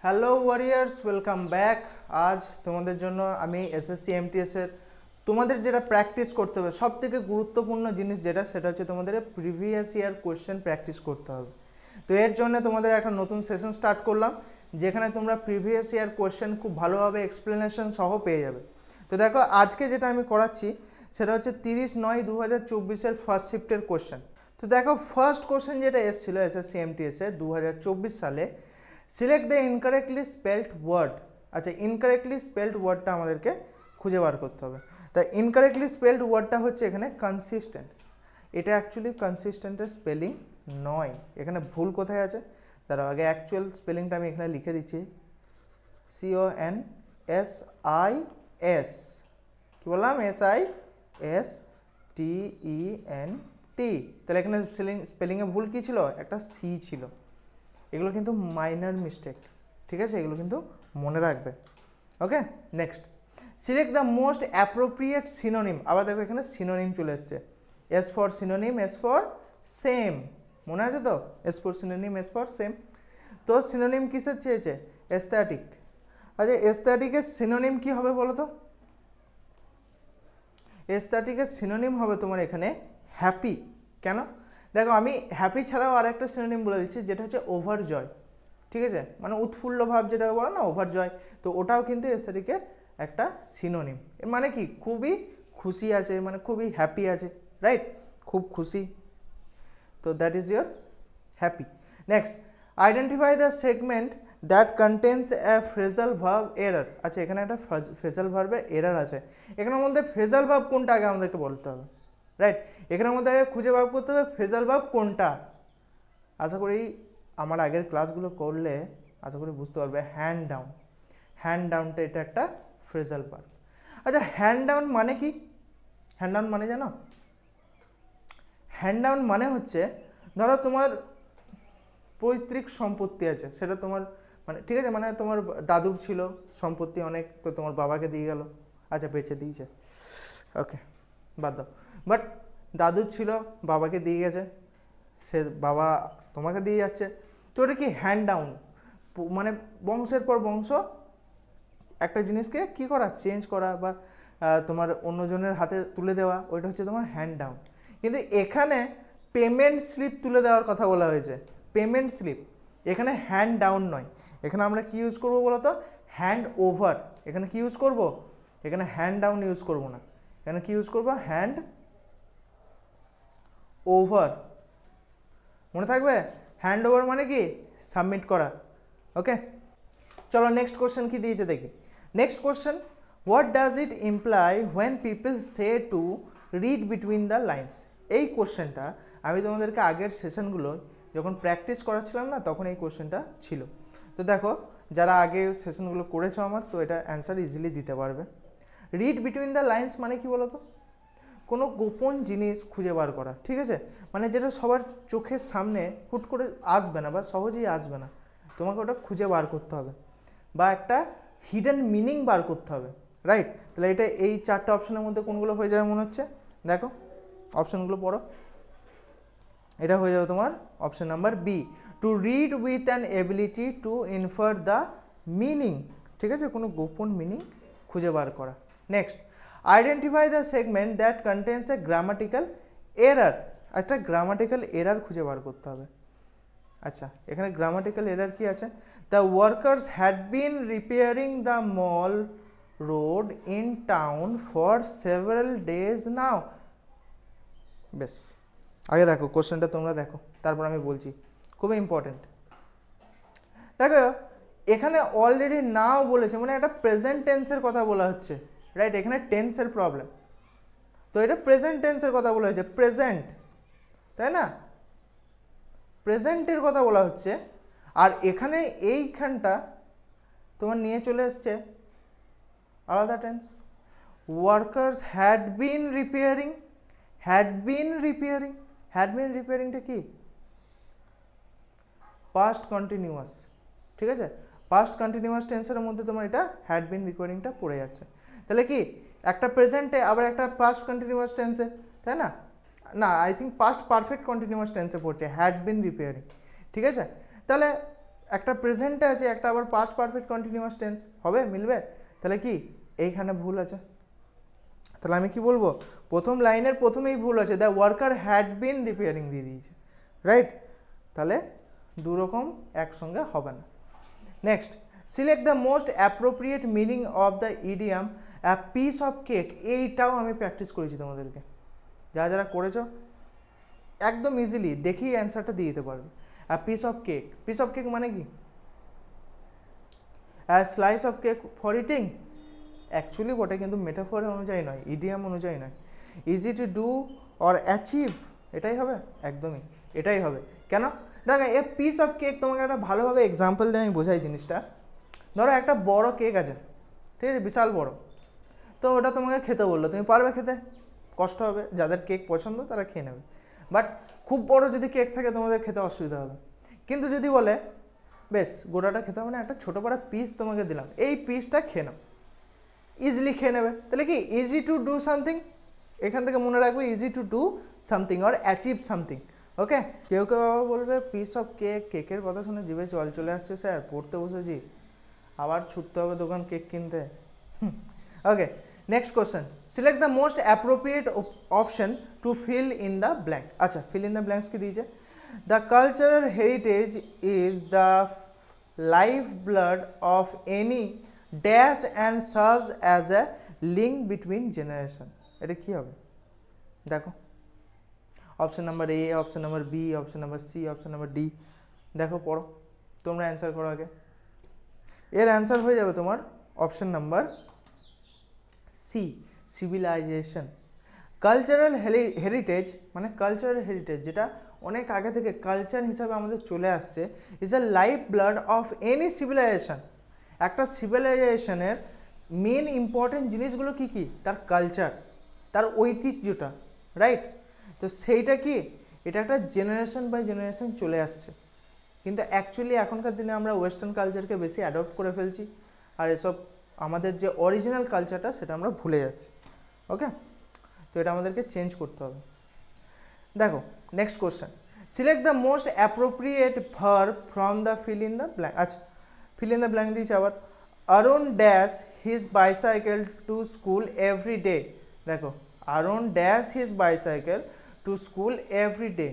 Hello warriors, welcome back. আজ তোমাদের জন্য আমি এসএসসি এমটিএস এর তোমাদের যেটা প্র্যাকটিস করতে হবে সব থেকে গুরুত্বপূর্ণ জিনিস যেটা সেটা হচ্ছে তোমাদের প্রিভিয়াস ইয়ার কোয়েশ্চেন প্র্যাকটিস করতে হবে। তো এর জন্য তোমাদের একটা নতুন সেশন স্টার্ট করলাম, যেখানে তোমরা প্রিভিয়াস ইয়ার কোয়েশ্চেন খুব ভালোভাবে এক্সপ্লেনেশন সহ পেয়ে যাবে। তো দেখো, আজকে যেটা আমি করাচ্ছি সেটা হচ্ছে 30/9/2024 ফার্স্ট শিফটের কোয়েশ্চেন। তো দেখো, ফার্স্ট কোয়েশ্চেন যেটা এসেছিলো এসএসসি এমটিএস এ 2024 সালে, select the incorrectly spelled word. আচ্ছা, ইনকারেক্টলি স্পেল্ড ওয়ার্ডটা আমাদেরকে খুঁজে বার করতে হবে। তা ইনকারেক্টলি স্পেল্ড ওয়ার্ডটা হচ্ছে এখানে কনসিস্টেন্ট। এটা অ্যাকচুয়ালি কনসিস্টেন্টের স্পেলিং নয়। এখানে ভুল কোথায় আছে তার আগে অ্যাকচুয়াল স্পেলিংটা আমি এখানে লিখে দিচ্ছি। CONSIS, কি বললাম? SISTENT। তাহলে এখানে স্পেলিংয়ে ভুল কী ছিল? একটা সি ছিল। এগুলো কিন্তু মাইনর মিস্টেক, ঠিক আছে? এগুলো কিন্তু মনে রাখবে। Okay, next, select the most appropriate synonym. আবার দেখো এখানে সিনোনিম চলে এসছে। S for synonym, S for same, মনে আছে তো? S for synonym, S for same. তো সিনোনিম কিসের চেয়েছে? এস্থেটিক। আচ্ছা, এস্থেটিকের সিনোনিম কি হবে বলো তো? এস্থেটিকের সিনোনিম হবে তোমার এখানে হ্যাপি। কেন? দেখো, আমি হ্যাপি ছাড়াও আর একটা সিনোনিম বলে দিচ্ছি, যেটা হচ্ছে ওভারজয়। ঠিক আছে, মানে উৎফুল্ল ভাব যেটা বলো না, ওভারজয়। তো ওটাও কিন্তু এস্থেটিকের একটা সিনোনিম। মানে কি? খুবই খুশি আছে, মানে খুবই হ্যাপি আছে, রাইট? খুব খুশি। তো that is your happy. Next, identify the segment that contains a phrasal verb error. আচ্ছা, এখানে একটা ফ্রেজাল ভার্বের এরর আছে। এখানের মধ্যে ফ্রেজাল ভার্ব কোনটা আগে আমাদেরকে বলতে হবে, রাইট? এখানের মধ্যে আগে খুঁজে বার করতে হবে ফ্রেজাল ভার্ব কোনটা। আশা করি আমার আগের ক্লাসগুলো করলে আশা করি বুঝতে পারবে। হ্যান্ড ডাউন, হ্যান্ড ডাউনটা এটা একটা ফ্রেজাল ভার্ব। আচ্ছা, হ্যান্ড ডাউন মানে কি? হ্যান্ড ডাউন মানে জানো? হ্যান্ড ডাউন মানে হচ্ছে, ধরো তোমার পৈতৃক সম্পত্তি আছে, সেটা তোমার মানে ঠিক আছে, মানে তোমার দাদুর ছিল সম্পত্তি অনেক, তো তোমার বাবাকে দিয়ে গেল। আচ্ছা, বেঁচে দিয়েছে, ওকে, বাদ দাও। বাট দাদুর ছিল, বাবাকে দিয়ে গেছে, সে বাবা তোমাকে দিয়ে যাচ্ছে। তো ওটা কি? Hand down. মানে বংশের পর বংশ একটা জিনিসকে কি করা? চেঞ্জ করা বা তোমার অন্যজনের হাতে তুলে দেওয়া, ওইটা হচ্ছে তোমার হ্যান্ড ডাউন। কিন্তু এখানে পেমেন্ট স্লিপ তুলে দেওয়ার কথা বলা হয়েছে। পেমেন্ট স্লিপ, এখানে হ্যান্ড ডাউন নয়। এখানে আমরা কি ইউজ করবো বলো তো? Hand over. এখানে কি ইউজ করব? এখানে হ্যান্ড ডাউন ইউজ করব না, এখানে কি ইউজ করবো? Hand over. মনে থাকবে? হ্যান্ড ওভার মানে কি? সাবমিট করা। ওকে, চলো নেক্সট কোশ্চেন কি দিয়েছে দেখি। Next question, what does it imply when people say to read between the lines. এই কোশ্চেনটা আমি তোমাদেরকে আগের সেশনগুলো যখন প্র্যাকটিস করাচ্ছিলাম না, তখন এই কোশ্চেনটা ছিল। তো দেখো, যারা আগে সেশনগুলো করেছো আমার, তো এটা অ্যান্সার ইজিলি দিতে পারবে। রিড বিটুইন দ্য লাইন্স মানে কি বলো তো? কোনো গোপন জিনিস খুঁজে বার করা, ঠিক আছে? মানে যেটা সবার চোখের সামনে হুট করে আসবে না বা সহজেই আসবে না, তোমাকে ওটা খুঁজে বার করতে হবে, বা একটা হিডেন মিনিং বার করতে হবে, রাইট? তাহলে এটা এই চারটে অপশনের মধ্যে কোনগুলো হয়ে যাবে মনে হচ্ছে? দেখো অপশনগুলো পড়ো। এটা হয়ে যাবে তোমার option number B, to read with an ability to infer the meaning. ঠিক আছে, কোনো গোপন মিনিং খুঁজে বার করা। Next, identify the segment that contains a grammatical error. একটা গ্রামাটিক্যাল এরার খুঁজে বার করতে হবে। আচ্ছা, এখানে গ্রামাটিক্যাল এরার কি আছে? The workers had been repairing the mall road in town for several days now. বেশ, আগে দেখো কোশ্চেনটা, তোমরা দেখো, তারপর আমি বলছি। খুবই ইম্পর্টেন্ট। দেখো, এখানে অলরেডি নাও বলেছে, মানে একটা প্রেজেন্ট টেন্সের কথা বলা হচ্ছে, রাইট? এখানে টেন্সের প্রবলেম। তো এটা প্রেজেন্ট টেন্সের কথা বলা হয়েছে, প্রেজেন্ট, তাই না? প্রেজেন্টের কথা বলা হচ্ছে। আর এখানে এইখানটা তোমার নিয়ে চলে এসছে আলাদা tense. Workers had been repairing, had been repairing, had been রিপেয়ারিংটা কি? পাস্ট কন্টিনিউয়াস, ঠিক আছে? পাস্ট কন্টিনিউয়াস টেন্সের মধ্যে তোমার এটা হ্যাড বিন রিপেয়ারিংটা পড়ে যাচ্ছে। তাহলে কি একটা প্রেজেন্টে আবার একটা পাস্ট কন্টিনিউয়াস টেন্সে, তাই না? না, I think past perfect continuous টেন্সে পড়ছে হ্যাড বিন রিপেয়ারিং, ঠিক আছে? তাহলে একটা প্রেজেন্টে আছে, একটা আবার পাস্ট পারফেক্ট কন্টিনিউয়াস টেন্স, হবে মিলবে? তাহলে কি এইখানে ভুল আছে, তাহলে আমি কি বলবো, প্রথম লাইনের প্রথমেই ভুল আছে, the worker had been repairing দিয়ে দিয়েছে, রাইট? তাহলে দু রকম একসঙ্গে হবে না। Next, select the most appropriate meaning of the idiom a piece of cake. এইটাও আমি প্র্যাকটিস করেছি তোমাদেরকে, যারা যারা করেছো একদম ইজিলি দেখেই অ্যান্সারটা দিয়ে দিতে পারবে। A piece of cake, piece of cake মানে কি? A slice of cake for eating, actually ওটা কিন্তু মেটাফর অনুযায়ী নয়, ইডিয়াম অনুযায়ী নয়। Easy to do or achieve, এটাই হবে, একদমই এটাই হবে। কেন? দেখো এ পিস অফ কেক, তোমাকে একটা ভালোভাবে এক্সাম্পল দিয়ে আমি বোঝাই জিনিসটা। ধরো একটা বড় কেক আছে, ঠিক আছে, বিশাল বড়, তো ওটা তোমাকে খেতে বললো, তুমি পারবে খেতে? কষ্ট হবে, যাদের কেক পছন্দ তারা খেয়ে নেবে, বাট খুব বড় যদি কেক থাকে তোমাদের খেতে অসুবিধা হবে। কিন্তু যদি বলে বেশ গোটাটা খেতে হবে না, একটা ছোটো বড় পিস তোমাকে দিলাম, এই পিসটা খেয়ে নাও, ইজিলি খেয়ে নেবে। তাহলে কি ইজি টু ডু সামথিং, এখান থেকে মনে রাখবে easy to do something or achieve something. Okay, কেউ কেউ আবার বলবে পিস অফ কেক, কেকের কথা শুনে জিভে জল চলে আসছে স্যার, পড়তে বসেছি আবার ছুটতে হবে দোকান কেক কিনতে। Okay, next question, select the most appropriate option to fill in the blank. আচ্ছা, ফিল ইন দ্য ব্ল্যাঙ্কস কি দিয়েছে? The cultural heritage is the life blood of any dash and serves as a link between generation. এটা কী হবে দেখো, option number A, option number B, option number C, option number D. দেখো পড়ো, তোমরা answer করো আগে। এর অ্যান্সার হয়ে যাবে তোমার option number C, civilization. Cultural heritage মানে কালচারাল হেরিটেজ, যেটা অনেক আগে থেকে কালচার হিসাবে আমাদের চলে আসছে, is a life blood of any civilization. একটা সিভিলাইজেশনের মেন ইম্পর্টেন্ট জিনিসগুলো কী কী? তার কালচার, তার ঐতিহ্যটা, রাইট? তো সেইটা কি, এটা একটা জেনারেশন বাই জেনারেশন চলে আসছে, কিন্তু অ্যাকচুয়ালি এখনকার দিনে আমরা ওয়েস্টার্ন কালচারকে বেশি অ্যাডপ্ট করে ফেলছি, আর এসব আমাদের যে অরিজিনাল কালচারটা সেটা আমরা ভুলে যাচ্ছি। ওকে, তো এটা আমাদেরকে চেঞ্জ করতে হবে। দেখো next question, select the most appropriate verb from the fill in the blank. আচ্ছা, ফিল ইন দ্য ব্ল্যাঙ্ক দিয়েছে আবার, Arun dash his bicycle to school every day. দেখো, Arun dash his bicycle to school every day,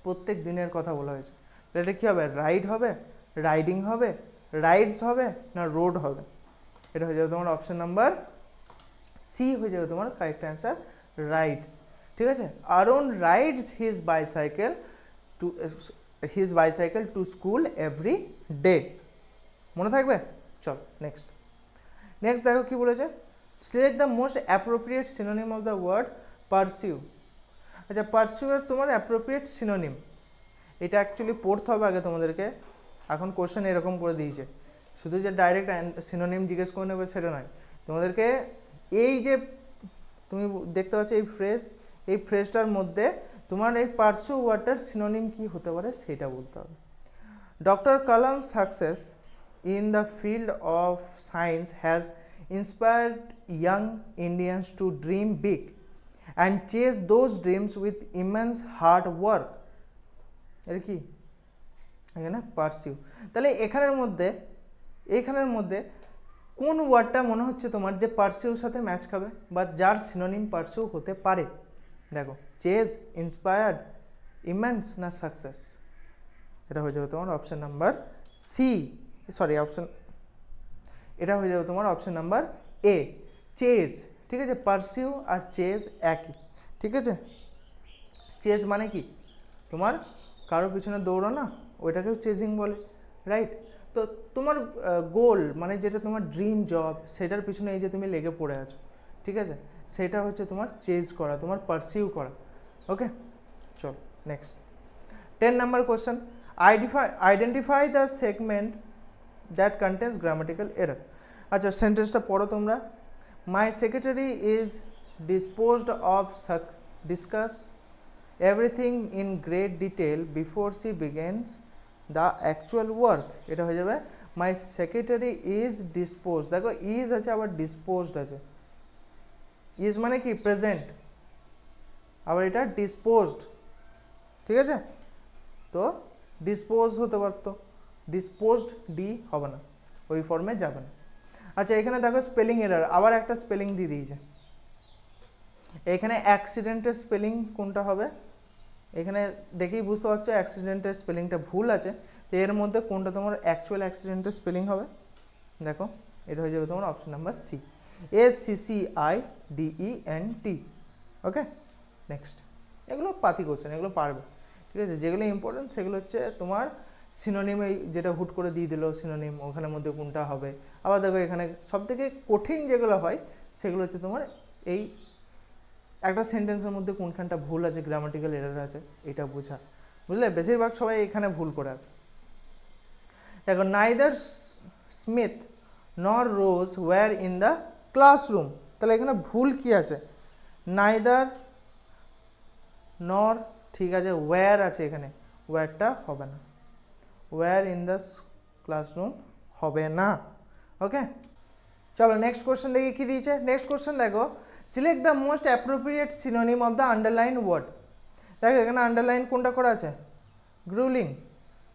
প্রত্যেক দিনের কথা বলা হয়েছে। এটা কী হবে? রাইড হবে, রাইডিং হবে, রাইডস হবে, না রোড হবে? এটা হয়ে যাবে তোমার অপশন নাম্বার সি, হয়ে যাবে তোমার কারেক্ট অ্যান্সার, রাইডস। ঠিক আছে, Arun rides his bicycle to school every day. মনে থাকবে? চল নেক্সট। নেক্সট দেখো কি বলেছে, select the most appropriate synonym of the word pursue. আচ্ছা, পারসিউয়ের তোমার অ্যাপ্রোপ্রিয়েট সিনোনিম, এটা অ্যাকচুয়ালি পড়তে হবে আগে তোমাদেরকে। এখন কোশ্চেন এরকম করে দিয়েছে, শুধু যে ডাইরেক্ট সিনোনিম জিজ্ঞেস করে নেবে সেটা নয়, তোমাদেরকে এই যে তুমি দেখতে পাচ্ছ এই ফ্রেজটার মধ্যে তোমার এই পারসিউ ওয়ার্ডটার সিনোনিম কী হতে পারে সেটা বলতে হবে। Doctor Kalam success in the field of science has inspired young Indians to dream big and chase those dreams with immense hard work. এটা কি এখানে পারসিউ, তাহলে এখানের মধ্যে কোন ওয়ার্ডটা মনে হচ্ছে তোমার যে পারসিউর সাথে ম্যাচ খাবে বা যার সিনোনিম পারসিউ হতে পারে? দেখো, চেজ, ইন্সপায়ার্ড, ইমেন্স না সাকসেস? এটা হয়ে যাবে তোমার option number C, sorry option, এটা হয়ে যাবে তোমার অপশন নাম্বার এ, চেজ। ঠিক আছে, পারসিউ আর চেজ একই। ঠিক আছে, চেজ মানে কি তোমার কারো পিছনে দৌড়ানো, ওইটাকেও চেজিং বলে, রাইট? তো তোমার গোল মানে যেটা তোমার ড্রিম জব, সেটার পিছনে এই যে তুমি লেগে পড়ে আছো, ঠিক আছে, সেটা হচ্ছে তোমার চেজ করা, তোমার পারসিউ করা। ওকে, চল next. 10 number question, identify the segment that contains grammatical error. আচ্ছা, সেন্টেন্সটা পড়ো তোমরা। My secretary is disposed of discuss everything in great detail before she begins the actual work. এটা হয়ে যাবে মাই সেক্রেটারি ইজ ডিসপোজ। দেখো, is আছে আবার ডিসপোজড আছে। ইজ মানে কি প্রেজেন্ট, আবার এটা ডিসপোজড, ঠিক আছে, তো ডিসপোজ হতে পারতো, ডিসপোজড ডি হবে না, ওই ফর্মে যাবে না। আচ্ছা এখানে দেখো স্পেলিং এরার, আবার একটা স্পেলিং দিয়ে দিয়েছে। এখানে অ্যাক্সিডেন্টের স্পেলিং কোনটা হবে, এখানে দেখেই বুঝতে পারছো অ্যাক্সিডেন্টের স্পেলিংটা ভুল আছে, তো এর মধ্যে কোনটা তোমার অ্যাকচুয়াল অ্যাক্সিডেন্টের স্পেলিং হবে, দেখো এটা হয়ে যাবে তোমার option number C, SCCIDENT। Okay next, এগুলো পাতি কোশ্চেন, এগুলো পারবে, ঠিক আছে। যেগুলো ইম্পর্টেন্ট সেগুলো হচ্ছে তোমার সিনোনিমে, যেটা হুট করে দিয়ে দিল সিনোনিম, ওখানের মধ্যে কোনটা হবে। আবার দেখো এখানে সবথেকে কঠিন যেগুলো হয় সেগুলো হচ্ছে তোমার এই একটা সেন্টেন্সের মধ্যে কোনখানটা ভুল আছে, গ্রামাটিক্যাল এরর আছে, এটা বোঝা, বুঝলে। বেশিরভাগ সবাই এখানে ভুল করে আসে। দেখো নাইদার স্মিথ নর রোজ ওয়্যার ইন দ্য ক্লাসরুম, তাহলে এখানে ভুল কি আছে, নাইদার নর, ঠিক আছে, ওয়্যার আছে, এখানে ওয়্যারটা হবে না, ওয়্যার ইন দ্য ক্লাসরুম হবে না। ওকে চলো নেক্সট কোশ্চেন দেখি কি দিয়েছে। নেক্সট কোশ্চেন দেখো, select the most appropriate synonym of the underline word. দেখো এখানে আন্ডারলাইন কোনটা করা আছে, গ্রুলিং,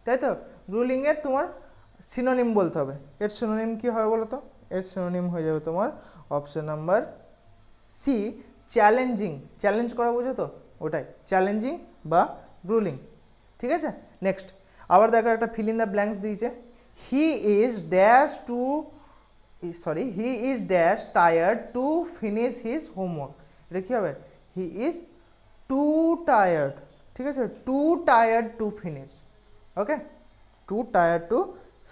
তাই তো। গ্রুলিংয়ের তোমার সিনোনিম বলতে হবে, এর সিনোনিম কি হবে বলো তো, এর সিনোনিম হয়ে যাবে তোমার option number C, challenging. Challenge করা বোঝো তো, ওটাই চ্যালেঞ্জিং বা গ্রুলিং, ঠিক আছে। নেক্সট আবার দেখো একটা ফিল ইন দ্য ব্ল্যাঙ্কস দিয়েছে, he is dash to, sorry, he is dash tired to finish his homework, এটা কী হবে, হি ইজ টু টায়ার্ড, ঠিক আছে, too tired to finish. Okay too tired to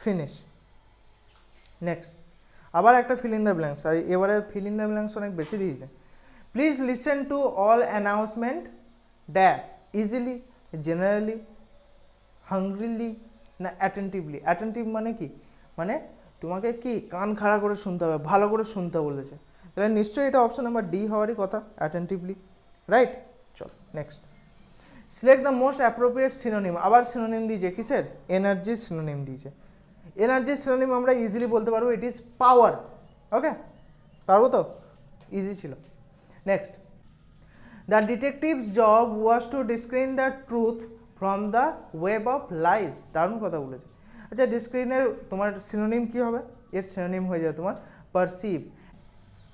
finish. Next আবার একটা fill in the blanks, আর এবারে fill in the blanks অনেক বেশি দিয়েছে। Please listen to all announcement dash easily, generally, hungrily না অ্যাটেন্টিভলি। অ্যাটেন্টিভ মানে কি, মানে তোমাকে কি কান খাড়া করে শুনতে হবে, ভালো করে শুনতে বলেছে, তাহলে নিশ্চয়ই এটা অপশন নাম্বার ডি হওয়ারই কথা, অ্যাটেন্টিভলি, রাইট। চল next, select the most appropriate synonym. আবার সিনোনিম দিয়েছে কিসের, এনার্জির সিনোনিম দিয়েছে। এনার্জির সিনোনিম আমরা ইজিলি বলতে পারবো, ইট ইজ পাওয়ার। ওকে পারবো তো, ইজি ছিল। Next, the detective's job was to discern the truth from the web of lies. দারুণ কথা বলেছে। আচ্ছা ডিসক্রিনের তোমার সিনোনিম কী হবে, এর সিনোনিম হয়ে যাবে তোমার পারসিভ।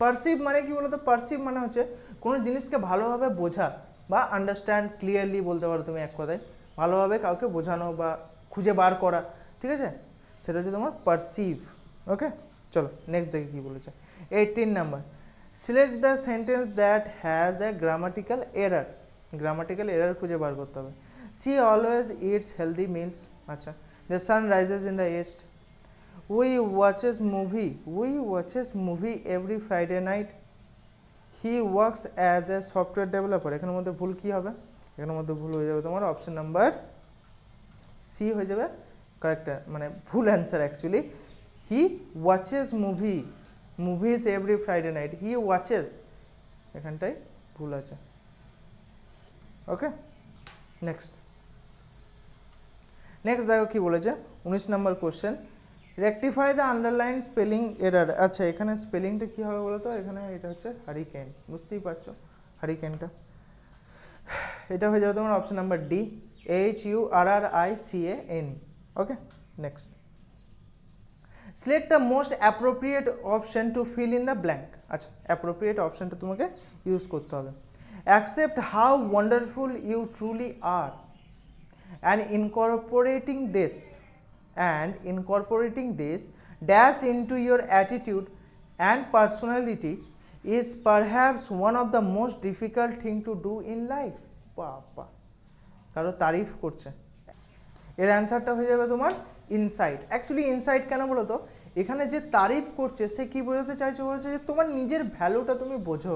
পারসিভ মানে কি বলতো, পারসিভ মানে হচ্ছে কোনো জিনিসকে ভালোভাবে বোঝা বা আন্ডারস্ট্যান্ড, ক্লিয়ারলি বলতে পারো তুমি এক কথায়, ভালোভাবে কাউকে বোঝানো বা খুঁজে বার করা, ঠিক আছে, সেটা হচ্ছে তোমার পারসিভ। ওকে চলো নেক্সট দেখি কী বলেছে। 18 number, select the sentence that has a grammatical error. Grammatical error খুঁজে বার করতে হবে। She always eats healthy meals, আচ্ছা, the sun rises in the east, we watches movie every Friday night, he works as a software developer. এখানের মধ্যে ভুল কী হবে, এখানের মধ্যে ভুল হয়ে যাবে তোমার অপশন নাম্বার সি হয়ে যাবে কারেক্ট, মানে ভুল answer actually. He watches movies every Friday night, he watches, এখানটাই ভুল আছে। ওকে নেক্সট দেখো কী বলেছে 19 নম্বর question, rectify the underline spelling error. আচ্ছা এখানে স্পেলিংটা কী হবে বলো তো, এখানে এটা হচ্ছে হারিকেন, বুঝতেই পারছো হারিকেনটা, এটা হয়ে যাবে তোমার option number D, HURRICANE। Okay next, select the most appropriate option to fill in the blank. আচ্ছা অ্যাপ্রোপ্রিয়েট অপশনটা তোমাকে ইউজ করতে হবে। Accept how wonderful you truly are and incorporating this dash into your attitude and personality is perhaps one of the most difficult thing to do in life. বাবা কারো তারিফ করছে, এর অ্যান্সারটা হয়ে যাবে তোমার ইনসাইট। অ্যাকচুয়ালি ইনসাইট কেন বলো তো, এখানে যে তারিফ করছে সে কী বোঝাতে চাইছে, বলছে যে তোমার নিজের ভ্যালুটা তুমি বোঝো,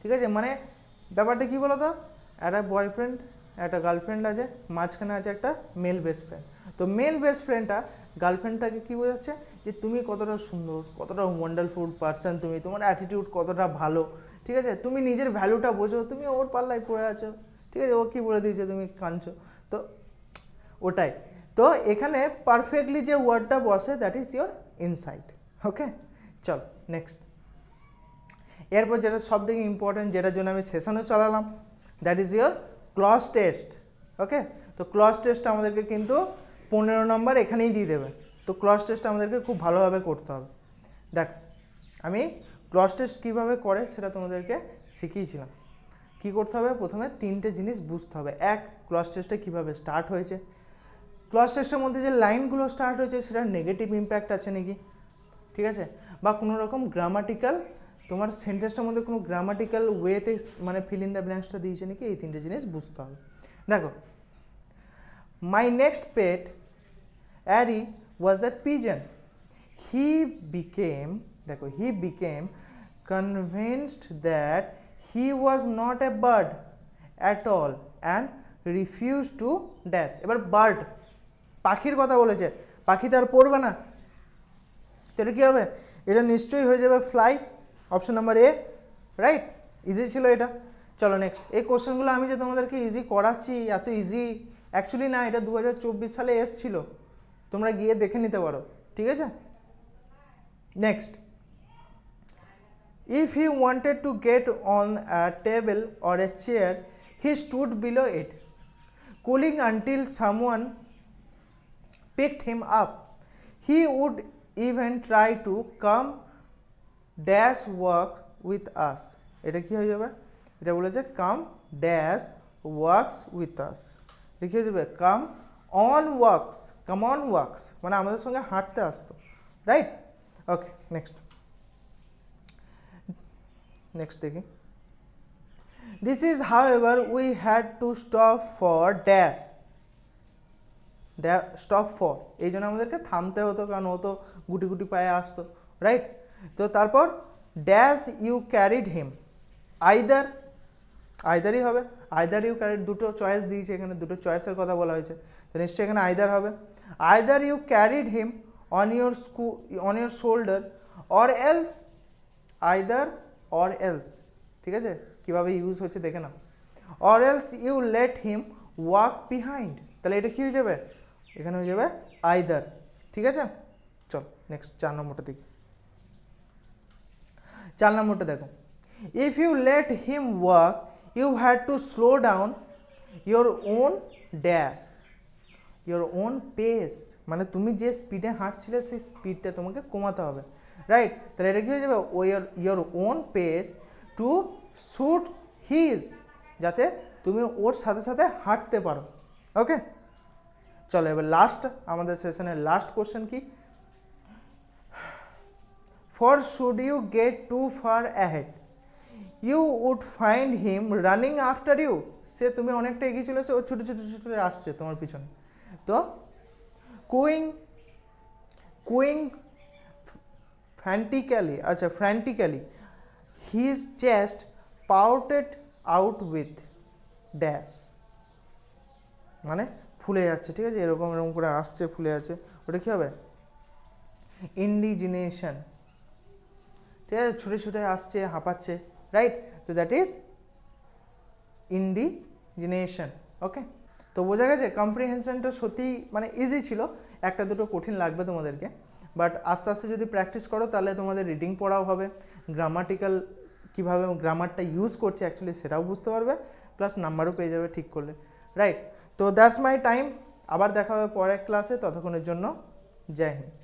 ঠিক আছে। মানে ব্যাপারটা কী বলো তো, একটা বয়ফ্রেন্ড একটা গার্লফ্রেন্ড আছে, মাঝখানে আছে একটা মেল বেস্ট ফ্রেন্ড, তো মেল বেস্ট ফ্রেন্ডটা গার্লফ্রেন্ডটাকে কী বোঝাচ্ছে যে তুমি কতটা সুন্দর, কতটা ওয়ান্ডারফুল পারসন, তুমি তোমার অ্যাটিটিউড কতটা ভালো, ঠিক আছে, তুমি নিজের ভ্যালুটা বোঝো, তুমি ওর পাল্লায় পড়ে আছো, ঠিক আছে, ও কী বলে দিয়েছে তুমি কাঁদছো, তো ওটাই। তো এখানে পারফেক্টলি যে ওয়ার্ডটা বসে দ্যাট ইজ ইয়োর ইনসাইট। ওকে চল নেক্সট, এরপর যেটা সব থেকে ইম্পর্টেন্ট, যেটার জন্য আমি সেশনও চালালাম, that is your cloze test. Okay তো ক্লজ টেস্ট আমাদেরকে কিন্তু 15 নম্বর এখানেই দিয়ে দেবে। তো ক্লজ টেস্ট আমাদেরকে খুব ভালোভাবে করতে হবে। দেখ আমি ক্লজ টেস্ট কীভাবে করে সেটা তোমাদেরকে শিখিয়েছিলাম। কী করতে হবে, প্রথমে 3টে জিনিস বুঝতে হবে। এক, ক্লজ টেস্টে কীভাবে স্টার্ট হয়েছে, ক্লজ টেস্টের মধ্যে যে লাইনগুলো স্টার্ট হয়েছে সেটার নেগেটিভ ইম্প্যাক্ট আছে নাকি, ঠিক আছে, বা কোনো রকম গ্রামাটিক্যাল তোমার সেন্টেন্সটার মধ্যে কোনো গ্রামাটিক্যাল ওয়েতে মানে ফিল ইন দ্য ব্ল্যাঙ্কসটা দিয়েছে নাকি, এই 3টে জিনিস বুঝতে হবে। দেখো, my next pet Harry was a pigeon, he became, দেখো he became convinced that he was not a bird at all and refuse to dash. এবার বার্ড পাখির কথা বলেছে, পাখি তো আর পড়বে না, তো এটা কী হবে, এটা নিশ্চয়ই হয়ে যাবে ফ্লাই, অপশন নাম্বার এ, রাইট। ইজি ছিল এটা। চলো নেক্সট, এই কোশ্চেনগুলো আমি যে তোমাদেরকে ইজি করাচ্ছি এত ইজি অ্যাকচুয়ালি না, এটা 2024 সালে এসছিল, তোমরা গিয়ে দেখে নিতে পারো, ঠিক আছে। Next, if he wanted to get on a table or a chair he stood below it cooling until someone picked him up. He would even try to come dash work with us. এটা কি হয়ে যাবে, এটা বলেছে come dash works with us, এটা কি হয়ে যাবে come on works, মানে আমাদের সঙ্গে হাঁটতে আসতো, রাইট। ওকে নেক্সট দেখি, this is however we had to stop for dash, stop for, এই জন্য আমাদেরকে থামতে হতো, কারণ ও তো গুটি গুটি পায়ে আসতো, রাইট। তো তারপর ড্যাশ ইউ ক্যারিড হিম, আইদারই হবে, আইদার ইউ ক্যারিড, দুটো চয়েস দিয়েছে এখানে, দুটো চয়েসের কথা বলা হয়েছে, তো নিশ্চয়ই এখানে আইদার হবে। Either you carried him on your shoulder or else, either or else, ঠিক আছে, কীভাবে ইউজ হচ্ছে দেখে নাও। Or else you let him walk behind, তাহলে এটা কী হয়ে যাবে, এখানে হয়ে যাবে আইদার, ঠিক আছে। চল নেক্সট 4 নম্বরটা দেখি। 4 নম্বরটা দেখো, if you let him walk you had to slow down your own dash your own pace, মানে তুমি যে স্পিডে হাঁটছিলে সেই স্পিডটা তোমাকে কমাতে হবে, রাইট। তাহলে এটা কী হয়ে যাবে, your own pace to suit his, যাতে তুমি ওর সাথে সাথে হাঁটতে পারো, ওকে। চলো এবার লাস্ট, আমাদের সেশনের লাস্ট কোশ্চেন কি, for should you get too far ahead you would find him running after you, সে তুমি অনেকটা এগিয়ে চলেছে, ও ছোটো ছোটো ছোটো আসছে তোমার পিছনে, তো cooing frantically his chest pouted out with dash, মানে ফুলে যাচ্ছে, ঠিক আছে, এরকম করে আসছে, ফুলে আছে, ওটা কী হবে, ইন্ডিজিনেশন, ঠিক আছে, ছুটে ছুটে আসছে, হাঁপাচ্ছে, রাইট। তো দ্যাট ইজ ইন্ডিজিনেশন, ওকে। তো বোঝা গেছে কম্প্রিহেনশনটা সত্যি মানে ইজি ছিল, একটা দুটো কঠিন লাগবে তোমাদেরকে, বাট আস্তে আস্তে যদি প্র্যাকটিস করো তাহলে তোমাদের রিডিং পড়াও হবে, গ্রামাটিক্যাল কীভাবে গ্রামারটা ইউজ করছে অ্যাকচুয়ালি সেটাও বুঝতে পারবে, প্লাস নাম্বারও পেয়ে যাবে ঠিক করলে, রাইট। তো দ্যাটস মাই টাইম, আবার দেখা হবে পরের ক্লাসে, ততক্ষণের জন্য জয় হিন্দ।